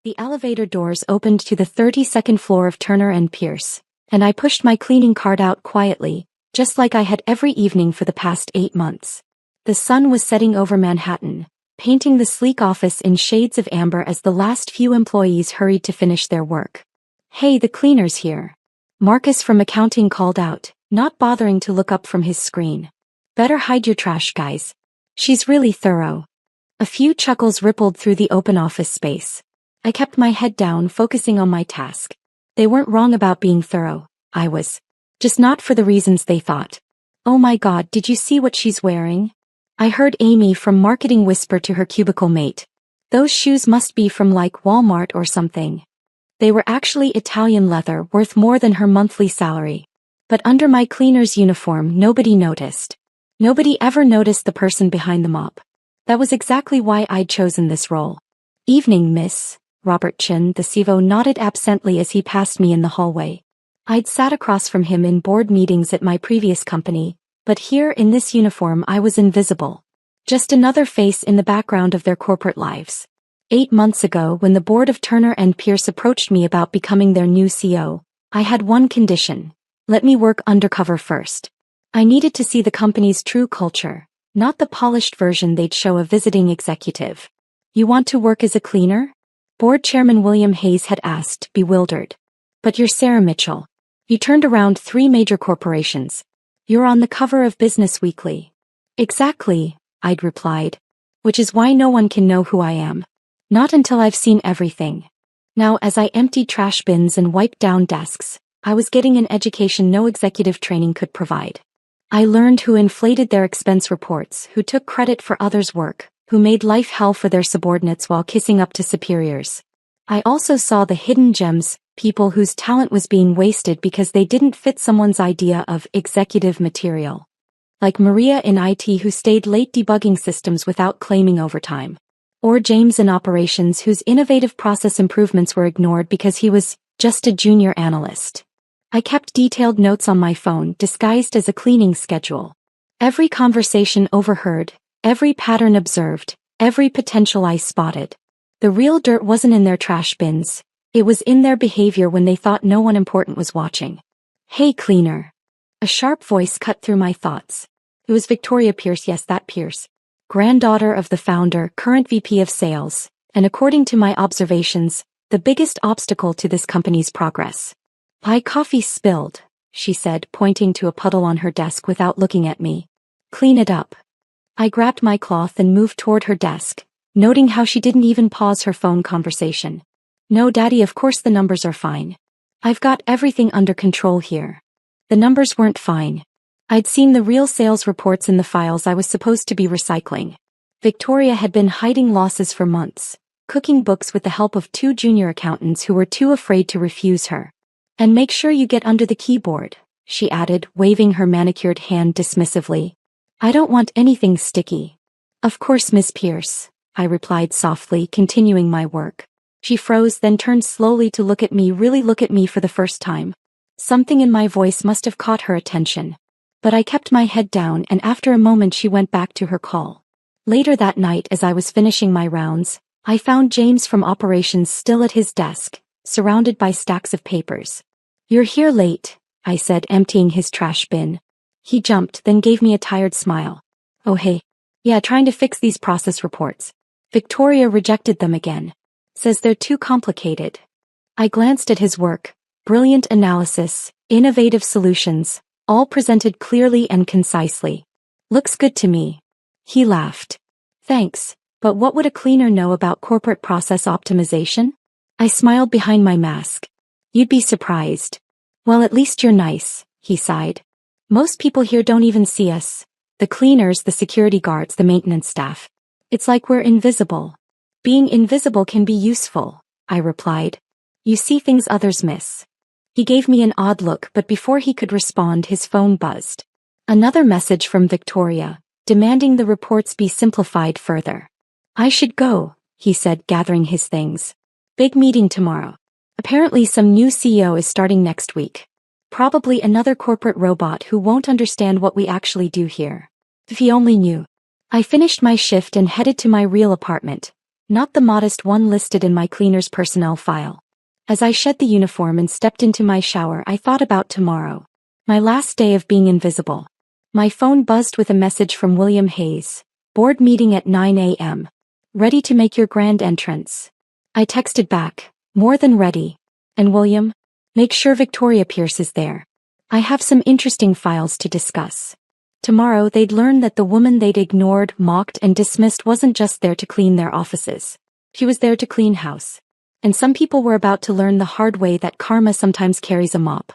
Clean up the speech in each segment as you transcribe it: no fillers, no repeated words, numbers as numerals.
The elevator doors opened to the 32nd floor of Turner and Pierce, and I pushed my cleaning cart out quietly, just like I had every evening for the past 8 months. The sun was setting over Manhattan, painting the sleek office in shades of amber as the last few employees hurried to finish their work. "Hey, the cleaner's here," Marcus from accounting called out, not bothering to look up from his screen. "Better hide your trash, guys. She's really thorough." A few chuckles rippled through the open office space. I kept my head down, focusing on my task. They weren't wrong about being thorough, I was. Just not for the reasons they thought. "Oh my God, did you see what she's wearing?" I heard Amy from marketing whisper to her cubicle mate. "Those shoes must be from like Walmart or something." They were actually Italian leather, worth more than her monthly salary. But under my cleaner's uniform, nobody noticed. Nobody ever noticed the person behind the mop. That was exactly why I'd chosen this role. "Evening, miss." Robert Chin, the CFO, nodded absently as he passed me in the hallway. I'd sat across from him in board meetings at my previous company, but here in this uniform I was invisible. Just another face in the background of their corporate lives. 8 months ago, when the board of Turner and Pierce approached me about becoming their new CEO, I had one condition: let me work undercover first. I needed to see the company's true culture, not the polished version they'd show a visiting executive. "You want to work as a cleaner?" Board Chairman William Hayes had asked, bewildered. "But you're Sarah Mitchell. You turned around 3 major corporations. You're on the cover of Business Weekly." "Exactly," I'd replied. "Which is why no one can know who I am. Not until I've seen everything." Now, as I emptied trash bins and wiped down desks, I was getting an education no executive training could provide. I learned who inflated their expense reports, who took credit for others' work, who made life hell for their subordinates while kissing up to superiors. I also saw the hidden gems, people whose talent was being wasted because they didn't fit someone's idea of executive material. Like Maria in IT, who stayed late debugging systems without claiming overtime. Or James in operations, whose innovative process improvements were ignored because he was just a junior analyst. I kept detailed notes on my phone, disguised as a cleaning schedule. Every conversation overheard, every pattern observed, every potential I spotted. The real dirt wasn't in their trash bins. It was in their behavior when they thought no one important was watching. "Hey, cleaner." A sharp voice cut through my thoughts. It was Victoria Pierce, yes, that Pierce. Granddaughter of the founder, current VP of sales, and according to my observations, the biggest obstacle to this company's progress. "My coffee spilled," she said, pointing to a puddle on her desk without looking at me. "Clean it up." I grabbed my cloth and moved toward her desk, noting how she didn't even pause her phone conversation. "No, Daddy, of course the numbers are fine. I've got everything under control here." The numbers weren't fine. I'd seen the real sales reports in the files I was supposed to be recycling. Victoria had been hiding losses for months, cooking books with the help of 2 junior accountants who were too afraid to refuse her. "And make sure you get under the keyboard," she added, waving her manicured hand dismissively. "I don't want anything sticky." "Of course, Miss Pierce," I replied softly, continuing my work. She froze, then turned slowly to look at me, really look at me for the first time. Something in my voice must have caught her attention. But I kept my head down, and after a moment she went back to her call. Later that night, as I was finishing my rounds, I found James from operations still at his desk, surrounded by stacks of papers. "You're here late," I said, emptying his trash bin. He jumped, then gave me a tired smile. "Oh hey. Yeah, trying to fix these process reports. Victoria rejected them again. Says they're too complicated." I glanced at his work. Brilliant analysis, innovative solutions, all presented clearly and concisely. "Looks good to me." He laughed. "Thanks, but what would a cleaner know about corporate process optimization?" I smiled behind my mask. "You'd be surprised." "Well, at least you're nice," he sighed. "Most people here don't even see us. The cleaners, the security guards, the maintenance staff. It's like we're invisible." "Being invisible can be useful," I replied. "You see things others miss." He gave me an odd look, but before he could respond, his phone buzzed. Another message from Victoria, demanding the reports be simplified further. "I should go," he said, gathering his things. "Big meeting tomorrow. Apparently some new CEO is starting next week. Probably another corporate robot who won't understand what we actually do here. If he only knew." I finished my shift and headed to my real apartment, not the modest one listed in my cleaner's personnel file. As I shed the uniform and stepped into my shower, I thought about tomorrow. My last day of being invisible. My phone buzzed with a message from William Hayes. Board meeting at 9 a.m. Ready to make your grand entrance. I texted back, more than ready. And William? Make sure Victoria Pierce is there. I have some interesting files to discuss. Tomorrow they'd learn that the woman they'd ignored, mocked, and dismissed wasn't just there to clean their offices. She was there to clean house. And some people were about to learn the hard way that karma sometimes carries a mop.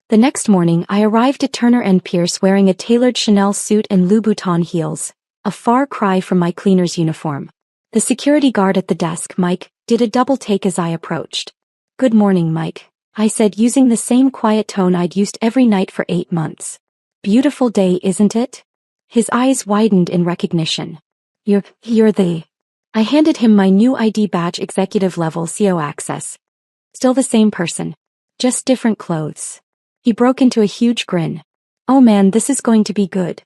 The next morning I arrived at Turner & Pierce wearing a tailored Chanel suit and Louboutin heels, a far cry from my cleaner's uniform. The security guard at the desk, Mike, did a double take as I approached. Good morning, Mike, I said using the same quiet tone I'd used every night for 8 months. Beautiful day, isn't it? His eyes widened in recognition. You're the... I handed him my new ID badge, executive level CO access. Still the same person. Just different clothes. He broke into a huge grin. Oh man, this is going to be good.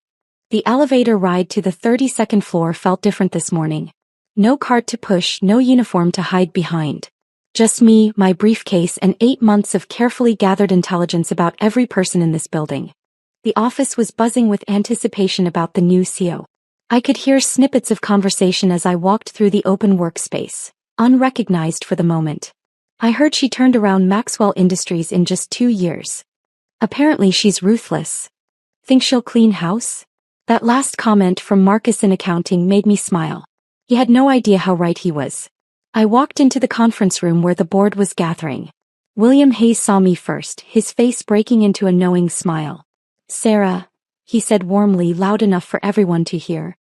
The elevator ride to the 32nd floor felt different this morning. No cart to push, no uniform to hide behind. Just me, my briefcase, and 8 months of carefully gathered intelligence about every person in this building. The office was buzzing with anticipation about the new CO. I could hear snippets of conversation as I walked through the open workspace, unrecognized for the moment. I heard she turned around Maxwell Industries in just 2 years. Apparently she's ruthless. Think she'll clean house? That last comment from Marcus in accounting made me smile. He had no idea how right he was. I walked into the conference room where the board was gathering. William Hayes saw me first, his face breaking into a knowing smile. Sarah, he said warmly, loud enough for everyone to hear.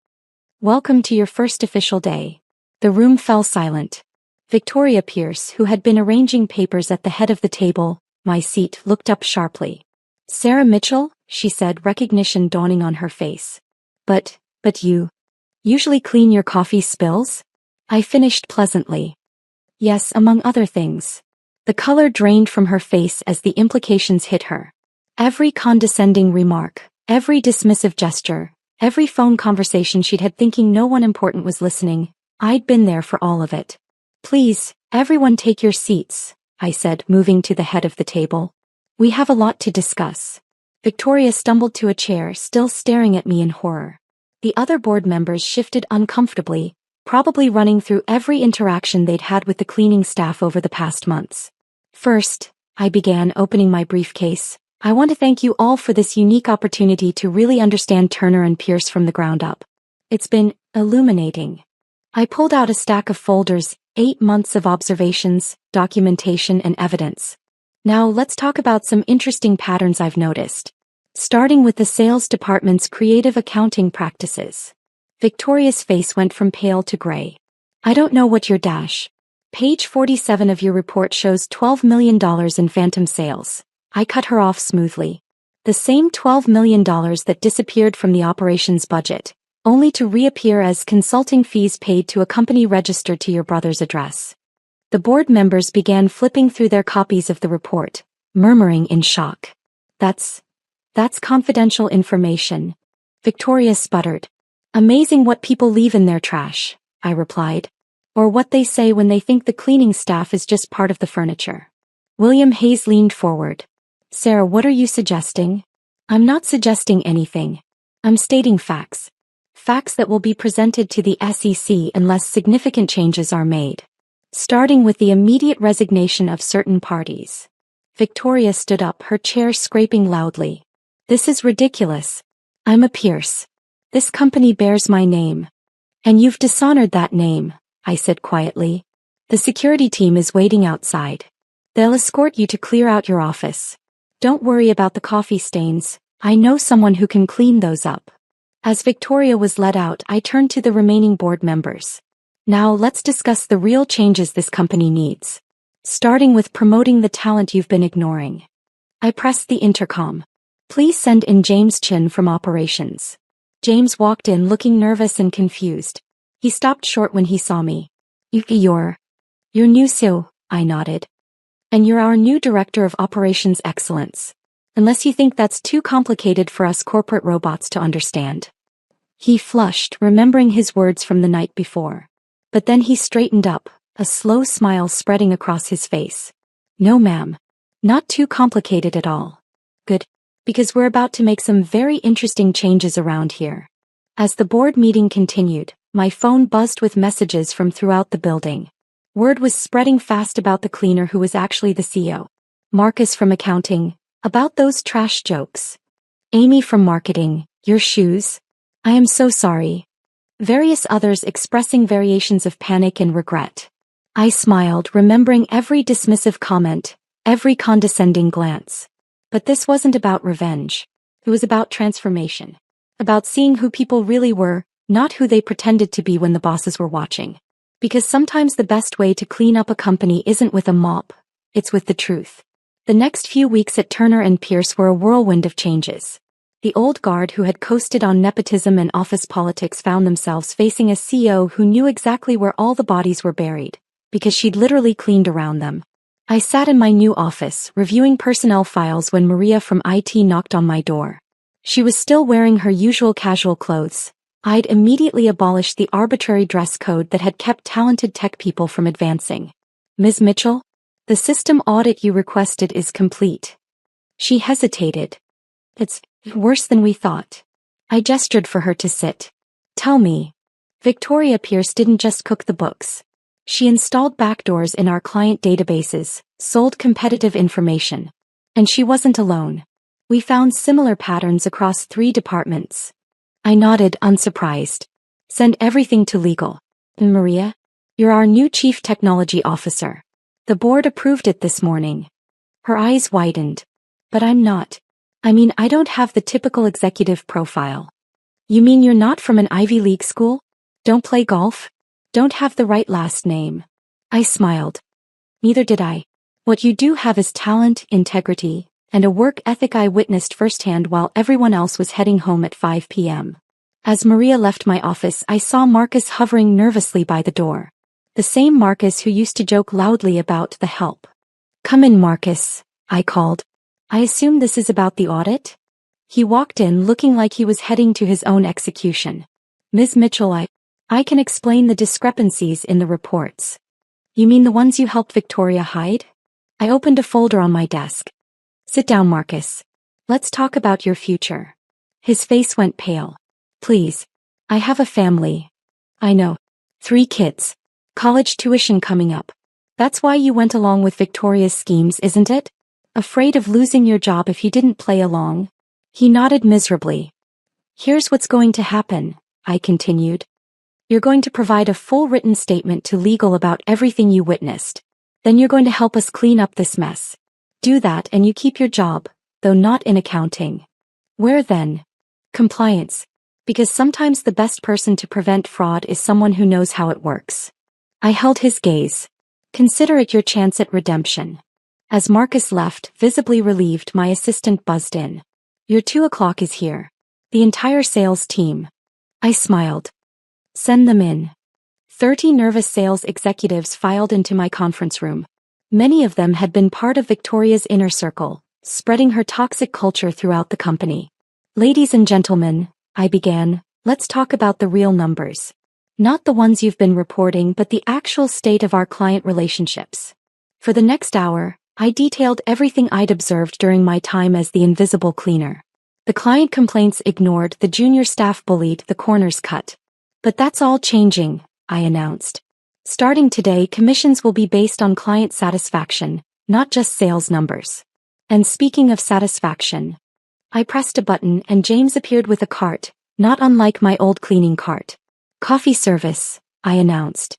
Welcome to your first official day. The room fell silent. Victoria Pierce, who had been arranging papers at the head of the table, my seat, looked up sharply. Sarah Mitchell, she said, recognition dawning on her face. But you usually clean your coffee spills? I finished pleasantly. Yes, among other things. The color drained from her face as the implications hit her. Every condescending remark, every dismissive gesture, every phone conversation she'd had thinking no one important was listening, I'd been there for all of it. Please, everyone take your seats, I said, moving to the head of the table. We have a lot to discuss. Victoria stumbled to a chair, still staring at me in horror. The other board members shifted uncomfortably, probably running through every interaction they'd had with the cleaning staff over the past months. First, I began, opening my briefcase. I want to thank you all for this unique opportunity to really understand Turner & Pierce from the ground up. It's been illuminating. I pulled out a stack of folders, 8 months of observations, documentation, and evidence. Now let's talk about some interesting patterns I've noticed. Starting with the sales department's creative accounting practices. Victoria's face went from pale to gray. I don't know what your dash. Page 47 of your report shows $12 million in phantom sales. I cut her off smoothly. The same $12 million that disappeared from the operations budget, only to reappear as consulting fees paid to a company registered to your brother's address. The board members began flipping through their copies of the report, murmuring in shock. That's confidential information. Victoria sputtered. Amazing what people leave in their trash, I replied. Or what they say when they think the cleaning staff is just part of the furniture. William Hayes leaned forward. Sarah, what are you suggesting? I'm not suggesting anything. I'm stating facts. Facts that will be presented to the SEC unless significant changes are made. Starting with the immediate resignation of certain parties. Victoria stood up, her chair scraping loudly. This is ridiculous. I'm a Pierce. This company bears my name. And you've dishonored that name, I said quietly. The security team is waiting outside. They'll escort you to clear out your office. Don't worry about the coffee stains, I know someone who can clean those up. As Victoria was led out, I turned to the remaining board members. Now let's discuss the real changes this company needs. Starting with promoting the talent you've been ignoring. I pressed the intercom. Please send in James Chin from operations. James walked in looking nervous and confused. He stopped short when he saw me. You're new, so, I nodded. And you're our new Director of Operations Excellence. Unless you think that's too complicated for us corporate robots to understand. He flushed, remembering his words from the night before. But then he straightened up, a slow smile spreading across his face. No ma'am. Not too complicated at all. Good. Because we're about to make some very interesting changes around here. As the board meeting continued, my phone buzzed with messages from throughout the building. Word was spreading fast about the cleaner who was actually the CEO. Marcus from accounting, about those trash jokes. Amy from marketing, your shoes. I am so sorry. Various others expressing variations of panic and regret. I smiled, remembering every dismissive comment, every condescending glance. But this wasn't about revenge. It was about transformation. About seeing who people really were, not who they pretended to be when the bosses were watching. Because sometimes the best way to clean up a company isn't with a mop, it's with the truth. The next few weeks at Turner and Pierce were a whirlwind of changes. The old guard who had coasted on nepotism and office politics found themselves facing a CEO who knew exactly where all the bodies were buried, because she'd literally cleaned around them. I sat in my new office, reviewing personnel files when Maria from IT knocked on my door. She was still wearing her usual casual clothes. I'd immediately abolished the arbitrary dress code that had kept talented tech people from advancing. Ms. Mitchell, the system audit you requested is complete. She hesitated. It's worse than we thought. I gestured for her to sit. Tell me. Victoria Pierce didn't just cook the books. She installed backdoors in our client databases, sold competitive information. And she wasn't alone. We found similar patterns across 3 departments. I nodded, unsurprised. Send everything to legal. Maria, you're our new chief technology officer. The board approved it this morning. Her eyes widened. But I'm not. I don't have the typical executive profile. You mean you're not from an Ivy League school? Don't play golf? Don't have the right last name? I smiled. Neither did I. What you do have is talent, integrity, and a work ethic I witnessed firsthand while everyone else was heading home at 5 p.m. As Maria left my office, I saw Marcus hovering nervously by the door. The same Marcus who used to joke loudly about the help. Come in, Marcus, I called. I assume this is about the audit? He walked in looking like he was heading to his own execution. Ms. Mitchell, I can explain the discrepancies in the reports. You mean the ones you helped Victoria hide? I opened a folder on my desk. Sit down, Marcus. Let's talk about your future. His face went pale. Please. I have a family. I know. 3 kids. College tuition coming up. That's why you went along with Victoria's schemes, isn't it? Afraid of losing your job if you didn't play along? He nodded miserably. Here's what's going to happen, I continued. You're going to provide a full written statement to legal about everything you witnessed. Then you're going to help us clean up this mess. Do that and you keep your job, though not in accounting. Where then? Compliance. Because sometimes the best person to prevent fraud is someone who knows how it works. I held his gaze. Consider it your chance at redemption. As Marcus left, visibly relieved, my assistant buzzed in. Your 2 o'clock is here. The entire sales team. I smiled. Send them in. 30 nervous sales executives filed into my conference room. Many of them had been part of Victoria's inner circle, spreading her toxic culture throughout the company. Ladies and gentlemen, I began, let's talk about the real numbers. Not the ones you've been reporting, but the actual state of our client relationships. For the next hour, I detailed everything I'd observed during my time as the invisible cleaner. The client complaints ignored, the junior staff bullied, the corners cut. But that's all changing, I announced. Starting today, commissions will be based on client satisfaction, not just sales numbers. And speaking of satisfaction, I pressed a button and James appeared with a cart, not unlike my old cleaning cart. Coffee service, I announced.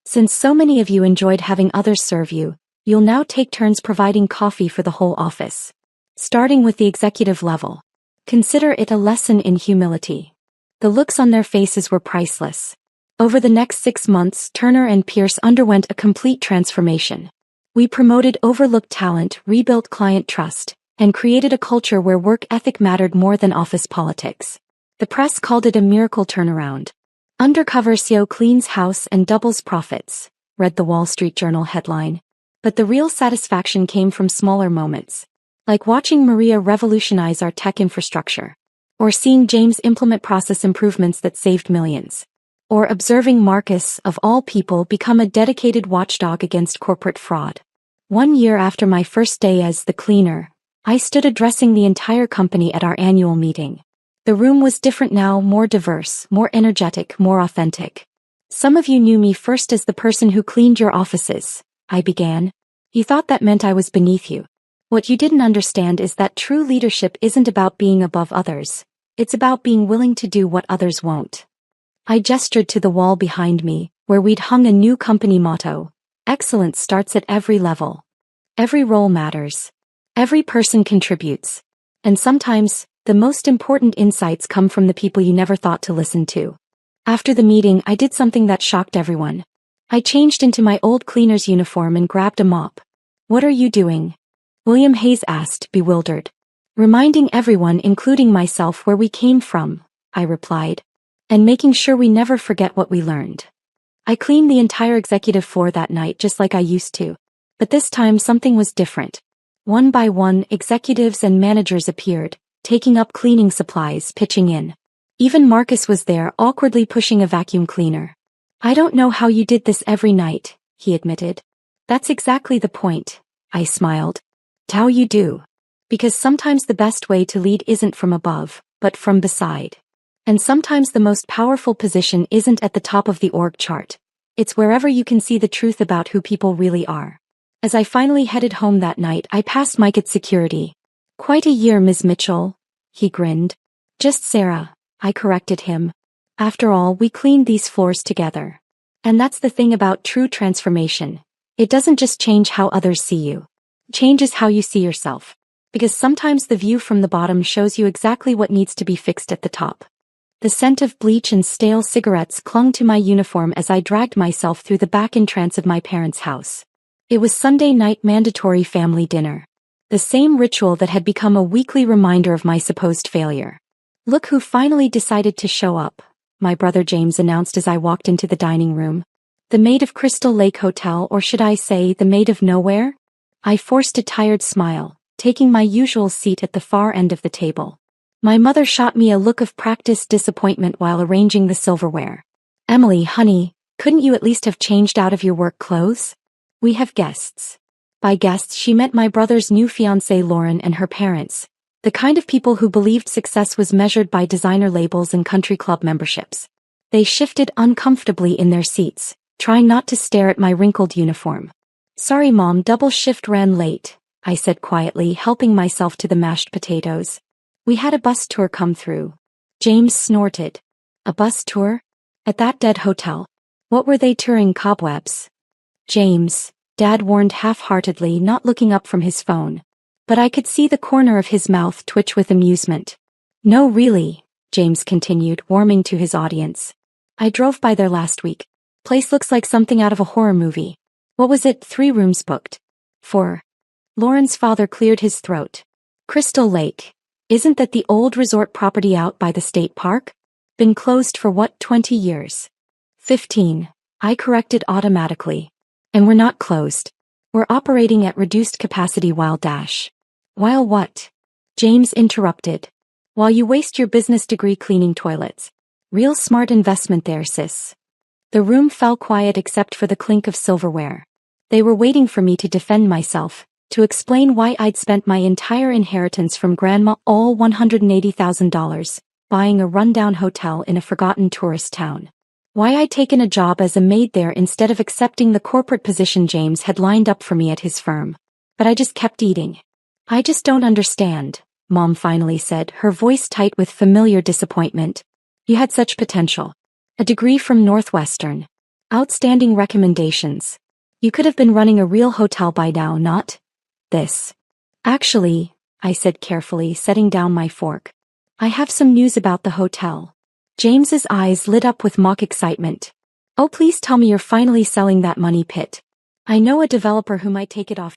Since so many of you enjoyed having others serve you, you'll now take turns providing coffee for the whole office. Starting with the executive level. Consider it a lesson in humility. The looks on their faces were priceless. Over the next 6 months, Turner and Pierce underwent a complete transformation. We promoted overlooked talent, rebuilt client trust, and created a culture where work ethic mattered more than office politics. The press called it a miracle turnaround. Undercover CEO cleans house and doubles profits, read the Wall Street Journal headline. But the real satisfaction came from smaller moments. Like watching Maria revolutionize our tech infrastructure. Or seeing James implement process improvements that saved millions. Or observing Marcus, of all people, become a dedicated watchdog against corporate fraud. 1 year after my first day as the cleaner, I stood addressing the entire company at our annual meeting. The room was different now, more diverse, more energetic, more authentic. Some of you knew me first as the person who cleaned your offices, I began. You thought that meant I was beneath you. What you didn't understand is that true leadership isn't about being above others. It's about being willing to do what others won't. I gestured to the wall behind me, where we'd hung a new company motto: excellence starts at every level. Every role matters. Every person contributes. And sometimes, the most important insights come from the people you never thought to listen to. After the meeting, I did something that shocked everyone. I changed into my old cleaner's uniform and grabbed a mop. "What are you doing?" William Hayes asked, bewildered. "Reminding everyone, including myself, where we came from," I replied. "And making sure we never forget what we learned." I cleaned the entire executive floor that night just like I used to. But this time something was different. One by one, executives and managers appeared, taking up cleaning supplies, pitching in. Even Marcus was there, awkwardly pushing a vacuum cleaner. "I don't know how you did this every night," he admitted. "That's exactly the point," I smiled. "How you do. Because sometimes the best way to lead isn't from above, but from beside. And sometimes the most powerful position isn't at the top of the org chart. It's wherever you can see the truth about who people really are." As I finally headed home that night, I passed Mike at security. "Quite a year, Ms. Mitchell," he grinned. "Just Sarah," I corrected him. "After all, we cleaned these floors together." And that's the thing about true transformation. It doesn't just change how others see you. It changes how you see yourself. Because sometimes the view from the bottom shows you exactly what needs to be fixed at the top. The scent of bleach and stale cigarettes clung to my uniform as I dragged myself through the back entrance of my parents' house. It was Sunday night mandatory family dinner. The same ritual that had become a weekly reminder of my supposed failure. "Look who finally decided to show up," my brother James announced as I walked into the dining room. "The maid of Crystal Lake Hotel, or should I say, the maid of nowhere?" I forced a tired smile, taking my usual seat at the far end of the table. My mother shot me a look of practiced disappointment while arranging the silverware. "Emily, honey, couldn't you at least have changed out of your work clothes? We have guests." By guests she meant my brother's new fiancée Lauren and her parents, the kind of people who believed success was measured by designer labels and country club memberships. They shifted uncomfortably in their seats, trying not to stare at my wrinkled uniform. "Sorry Mom, double shift ran late," I said quietly, helping myself to the mashed potatoes. "We had a bus tour come through." James snorted. "A bus tour? At that dead hotel? What were they touring, cobwebs?" "James," Dad warned half-heartedly, not looking up from his phone. But I could see the corner of his mouth twitch with amusement. "No, really," James continued, warming to his audience. "I drove by there last week. Place looks like something out of a horror movie. What was it, 3 rooms booked? 4. Lauren's father cleared his throat. "Crystal Lake. Isn't that the old resort property out by the state park? Been closed for what, 20 years? 15. I corrected automatically. "And we're not closed. We're operating at reduced capacity while dash." "While what?" James interrupted. "While you waste your business degree cleaning toilets. Real smart investment there, sis." The room fell quiet except for the clink of silverware. They were waiting for me to defend myself, to explain why I'd spent my entire inheritance from Grandma, all $180,000, buying a rundown hotel in a forgotten tourist town. Why I'd taken a job as a maid there instead of accepting the corporate position James had lined up for me at his firm. But I just kept eating. "I just don't understand," Mom finally said, her voice tight with familiar disappointment. "You had such potential. A degree from Northwestern. Outstanding recommendations. You could have been running a real hotel by now, not this." "Actually," I said carefully, setting down my fork, "I have some news about the hotel." James's eyes lit up with mock excitement. "Oh, please tell me you're finally selling that money pit. I know a developer who might take it off